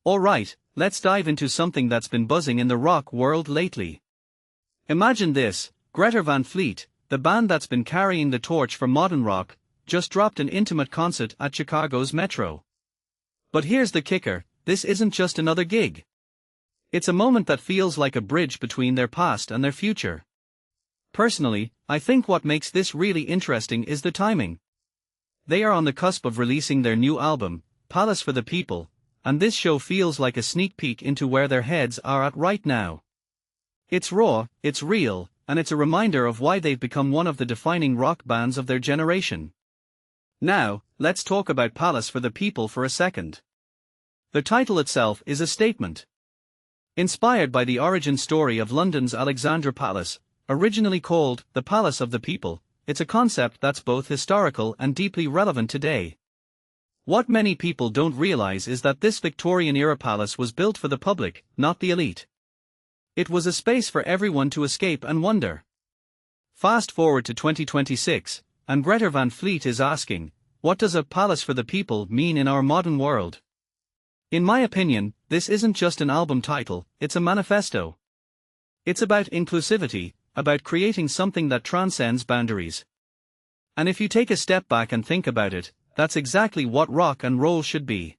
Alright, let's dive into something that's been buzzing in the rock world lately. Imagine this: Greta Van Fleet, the band that's been carrying the torch for modern rock, just dropped an intimate concert at Chicago's Metro. But here's the kicker: this isn't just another gig. It's a moment that feels like a bridge between their past and their future. Personally, I think what makes this really interesting is the timing. They are on the cusp of releasing their new album, Palace for the People, and this show feels like a sneak peek into where their heads are at right now. It's raw, it's real, and it's a reminder of why they've become one of the defining rock bands of their generation. Now, let's talk about Palace for the People for a second. The title itself is a statement. Inspired by the origin story of London's Alexandra Palace, originally called the Palace of the People, it's a concept that's both historical and deeply relevant today. What many people don't realize is that this Victorian-era palace was built for the public, not the elite. It was a space for everyone to escape and wonder. Fast forward to 2026, and Greta Van Fleet is asking, what does a palace for the people mean in our modern world? In my opinion, this isn't just an album title, it's a manifesto. It's about inclusivity, about creating something that transcends boundaries. And if you take a step back and think about it, that's exactly what rock and roll should be.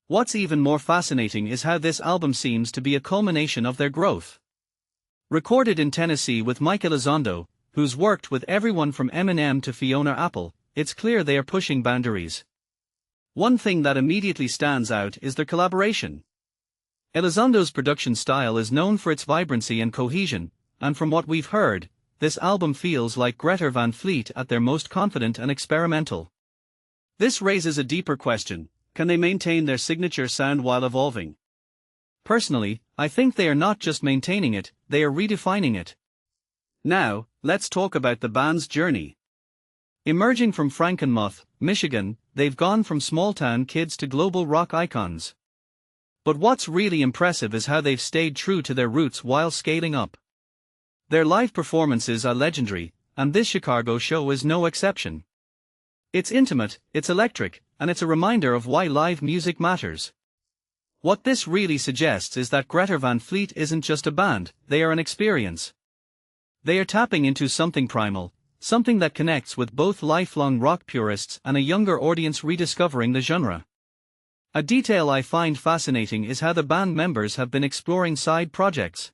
What's even more fascinating is how this album seems to be a culmination of their growth. Recorded in Tennessee with Mike Elizondo, who's worked with everyone from Eminem to Fiona Apple, it's clear they are pushing boundaries. One thing that immediately stands out is their collaboration. Elizondo's production style is known for its vibrancy and cohesion, and from what we've heard, this album feels like Greta Van Fleet at their most confident and experimental. This raises a deeper question: can they maintain their signature sound while evolving? Personally, I think they are not just maintaining it, they are redefining it. Now, let's talk about the band's journey. Emerging from Frankenmuth, Michigan, they've gone from small-town kids to global rock icons. But what's really impressive is how they've stayed true to their roots while scaling up. Their live performances are legendary, and this Chicago show is no exception. It's intimate, it's electric, and it's a reminder of why live music matters. What this really suggests is that Greta Van Fleet isn't just a band, they are an experience. They are tapping into something primal, something that connects with both lifelong rock purists and a younger audience rediscovering the genre. A detail I find fascinating is how the band members have been exploring side projects.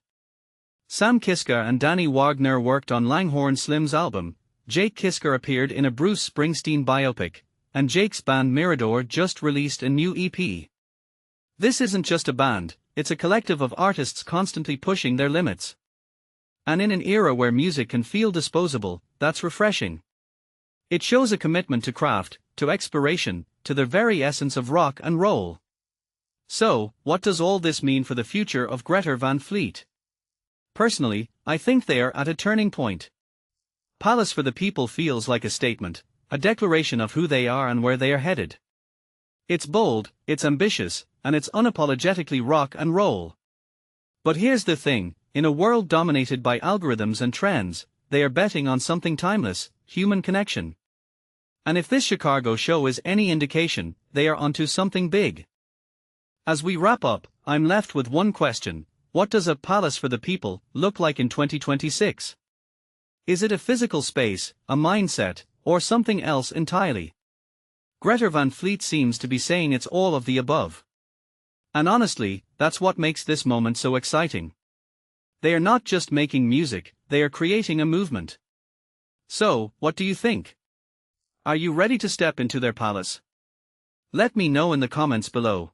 Sam Kisker and Danny Wagner worked on Langhorne Slim's album, Jake Kisker appeared in a Bruce Springsteen biopic, and Jake's band Mirador just released a new EP. This isn't just a band, it's a collective of artists constantly pushing their limits. And in an era where music can feel disposable, that's refreshing. It shows a commitment to craft, to exploration, to the very essence of rock and roll. So, what does all this mean for the future of Greta Van Fleet? Personally, I think they are at a turning point. Palace for the People feels like a statement, a declaration of who they are and where they are headed. It's bold, it's ambitious, and it's unapologetically rock and roll. But here's the thing: in a world dominated by algorithms and trends, they are betting on something timeless: human connection. And if this Chicago show is any indication, they are onto something big. As we wrap up, I'm left with one question: what does a Palace for the People look like in 2026? Is it a physical space, a mindset, or something else entirely? Greta Van Fleet seems to be saying it's all of the above. And honestly, that's what makes this moment so exciting. They are not just making music, they are creating a movement. So, what do you think? Are you ready to step into their palace? Let me know in the comments below.